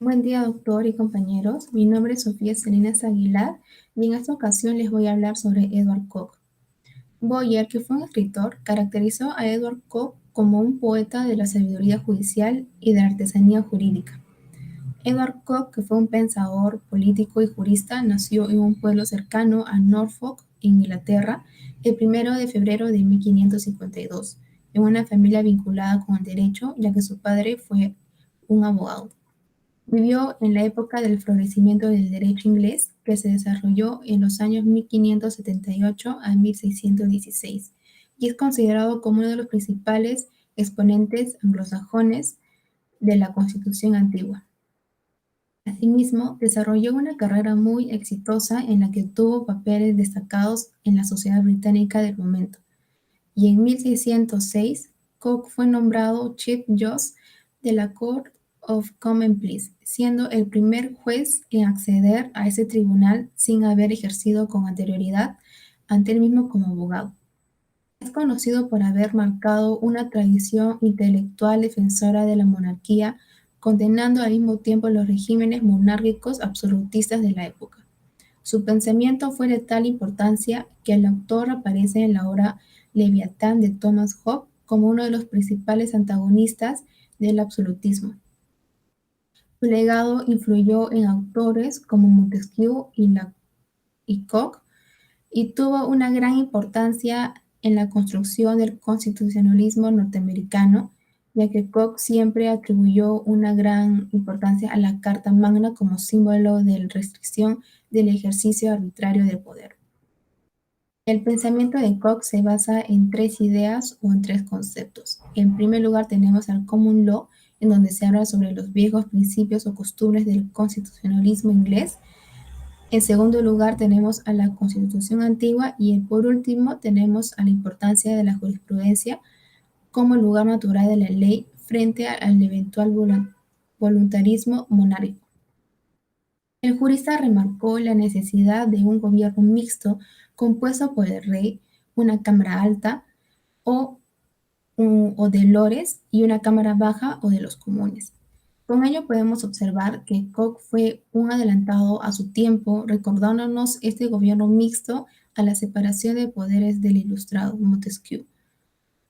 Buen día, doctor y compañeros. Mi nombre es Sofía Salinas Aguilar y en esta ocasión les voy a hablar sobre Edward Coke. Boyer, que fue un escritor, caracterizó a Edward Coke como un poeta de la sabiduría judicial y de la artesanía jurídica. Edward Coke, que fue un pensador, político y jurista, nació en un pueblo cercano a Norfolk, Inglaterra, el 1 de febrero de 1552, en una familia vinculada con el derecho, ya que su padre fue un abogado. Vivió en la época del florecimiento del derecho inglés, que se desarrolló en los años 1578 a 1616, y es considerado como uno de los principales exponentes anglosajones de la Constitución antigua. Asimismo, desarrolló una carrera muy exitosa en la que tuvo papeles destacados en la sociedad británica del momento, y en 1606 Coke fue nombrado Chief Justice de la Court of Common Pleas, siendo el primer juez en acceder a ese tribunal sin haber ejercido con anterioridad ante él mismo como abogado. Es conocido por haber marcado una tradición intelectual defensora de la monarquía, condenando al mismo tiempo los regímenes monárquicos absolutistas de la época. Su pensamiento fue de tal importancia que el autor aparece en la obra Leviatán de Thomas Hobbes como uno de los principales antagonistas del absolutismo. Su legado influyó en autores como Montesquieu y Coke y tuvo una gran importancia en la construcción del constitucionalismo norteamericano, ya que Coke siempre atribuyó una gran importancia a la Carta Magna como símbolo de la restricción del ejercicio arbitrario del poder. El pensamiento de Coke se basa en tres ideas o en tres conceptos. En primer lugar tenemos al Common Law, en donde se habla sobre los viejos principios o costumbres del constitucionalismo inglés. En segundo lugar tenemos a la Constitución antigua y por último tenemos a la importancia de la jurisprudencia como lugar natural de la ley frente al eventual voluntarismo monárquico. El jurista remarcó la necesidad de un gobierno mixto compuesto por el rey, una cámara alta o, o de lores y una cámara baja o de los comunes. Con ello podemos observar que Coke fue un adelantado a su tiempo, recordándonos este gobierno mixto a la separación de poderes del ilustrado Montesquieu.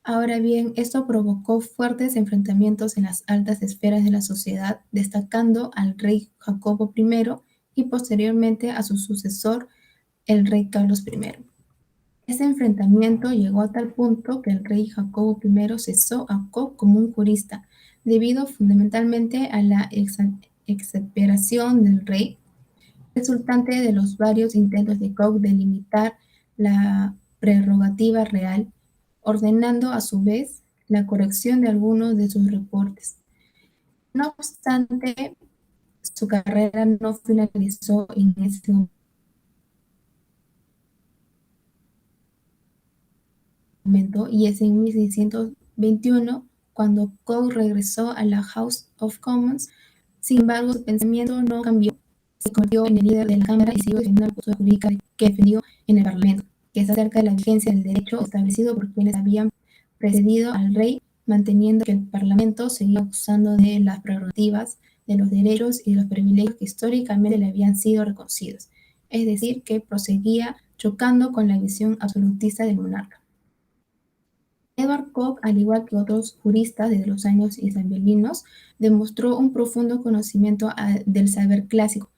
Ahora bien, esto provocó fuertes enfrentamientos en las altas esferas de la sociedad, destacando al rey Jacobo I y posteriormente a su sucesor, el rey Carlos I. Este enfrentamiento llegó a tal punto que el rey Jacobo I cesó a Coke como un jurista, debido fundamentalmente a la exasperación del rey, resultante de los varios intentos de Coke de limitar la prerrogativa real, ordenando a su vez la corrección de algunos de sus reportes. No obstante, su carrera no finalizó en ese momento y es en 1621 cuando Coke regresó a la House of Commons. Sin embargo, su pensamiento no cambió. Se convirtió en el líder de la Cámara y siguió defendiendo la postura jurídica que defendió en el Parlamento, que es acerca de la vigencia del derecho establecido por quienes habían precedido al rey, manteniendo que el Parlamento seguía usando de las prerrogativas, de los derechos y de los privilegios que históricamente le habían sido reconocidos, es decir, que proseguía chocando con la visión absolutista del monarca. Edward Coke, al igual que otros juristas desde los años isabelinos, demostró un profundo conocimiento del saber clásico.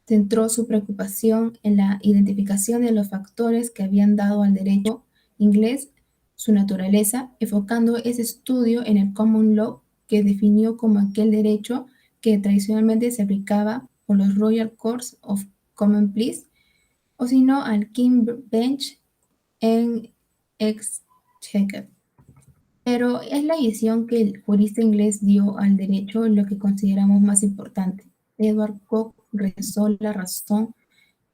Centró su preocupación en la identificación de los factores que habían dado al derecho inglés su naturaleza, enfocando ese estudio en el Common Law, que definió como aquel derecho que tradicionalmente se aplicaba por los Royal Courts of Common Pleas, o si no al King Bench en Exchequer. Pero es la visión que el jurista inglés dio al derecho lo que consideramos más importante. Edward Coke regresó la razón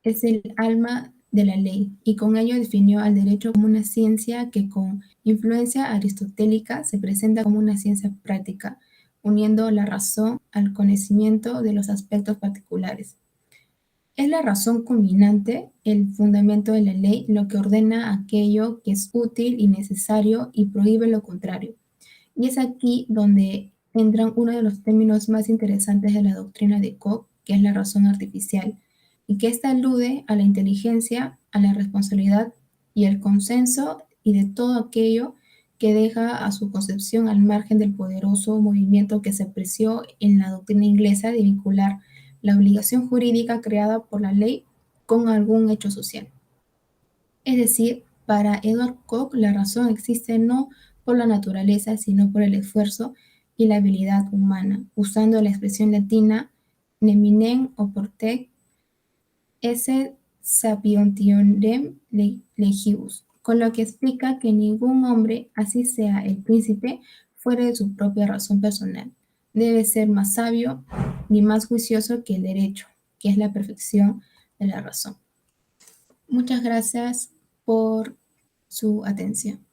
es el alma de la ley y con ello definió al derecho como una ciencia que con influencia aristotélica se presenta como una ciencia práctica, uniendo la razón al conocimiento de los aspectos particulares. Es la razón culminante, el fundamento de la ley, lo que ordena aquello que es útil y necesario y prohíbe lo contrario. Y es aquí donde entran uno de los términos más interesantes de la doctrina de Koch, que es la razón artificial, y que ésta alude a la inteligencia, a la responsabilidad y el consenso y de todo aquello que deja a su concepción al margen del poderoso movimiento que se apreció en la doctrina inglesa de vincular la obligación jurídica creada por la ley con algún hecho social. Es decir, para Edward Koch la razón existe no por la naturaleza, sino por el esfuerzo y la habilidad humana, usando la expresión latina neminem oportet esse sapientiorem legibus, con lo que explica que ningún hombre, así sea el príncipe, fuera de su propia razón personal, debe ser más sabio ni más juicioso que el derecho, que es la perfección de la razón. Muchas gracias por su atención.